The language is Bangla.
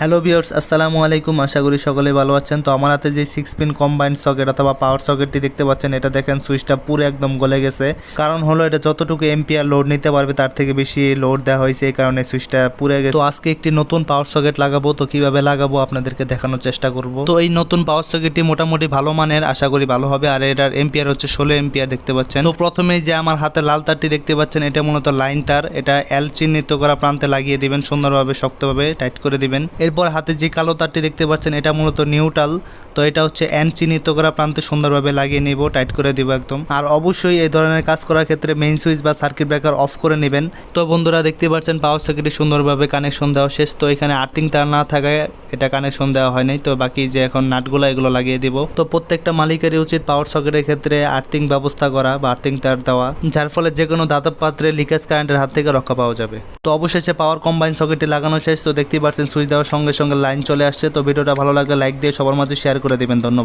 হ্যালো ভিউয়ার্স, আসসালামু আলাইকুম। আশা করি সকলে ভালো আছেন। তো আমার হাতে যে 6 পিন কম্বাইন্ড সকেট অথবা পাওয়ার সকেটটি দেখতে পাচ্ছেন, এটা দেখেন সুইচটা পুরো একদম গলে গেছে। কারণ হলো এটা যতটুকু এম্পিয়ার লোড নিতে পারবে তার থেকে বেশি লোড দেওয়া হয়েছে, এই কারণে সুইচটা পুড়ে গেছে। তো আজকে একটি নতুন পাওয়ার সকেট লাগাবো, তো কিভাবে লাগাবো আপনাদেরকে দেখানোর চেষ্টা করব। তো এই নতুন পাওয়ার সকেটটি মোটামুটি ভালো মানের, আশা করি ভালো হবে। আর এটার এম্পিয়ার হচ্ছে 16 এম্পিয়ার দেখতে পাচ্ছেন। তো প্রথমেই যে আমার হাতে লাল তারটি দেখতে পাচ্ছেন, এটা মূলত লাইন তার। এটা এল চিহ্নিত করা প্রান্তে লাগিয়ে দিবেন, সুন্দরভাবে শক্তভাবে টাইট করে দিবেন। এরপর হাতে যে কালো তারটি দেখতে পাচ্ছেন, এটা মূলত নিউট্রাল। তো এটা হচ্ছে এন চিহ্নিত করা প্রান্তে সুন্দরভাবে লাগিয়ে নিব, টাইট করে দিব একদম। আর অবশ্যই এই ধরনের কাজ করার ক্ষেত্রে মেইন সুইচ বা সার্কিট ব্রেকার অফ করে নেবেন। তো বন্ধুরা দেখতে পাচ্ছেন পাওয়ার সকেটে সুন্দরভাবে কানেকশন দেওয়া শেষ। তো এখানে আর্থিং তার না থাকায় এটা কানেকশন দেওয়া হয় নাই। তো বাকি যে এখন নাটগুলো এগুলো লাগিয়ে দিব। তো প্রত্যেকটা মালিকেরই উচিত পাওয়ার সকেটের ক্ষেত্রে আর্থিং ব্যবস্থা করা বা আর্থিং তার দেওয়া, যার ফলে যে কোনো ধাতব পাত্রে লিকেজ কারেন্টের হাত থেকে রক্ষা পাওয়া যাবে। তো অবশেষে পাওয়ার কম্বাইন সকেটটি লাগানো শেষ। তো দেখতেই পাচ্ছেন সুইচ দেওয়ার সঙ্গে সঙ্গে লাইন চলে আসছে। তো ভিডিওটা ভালো লাগলে লাইক দিয়ে সবার মাঝে শেয়ার করে দিবেন। ধন্যবাদ।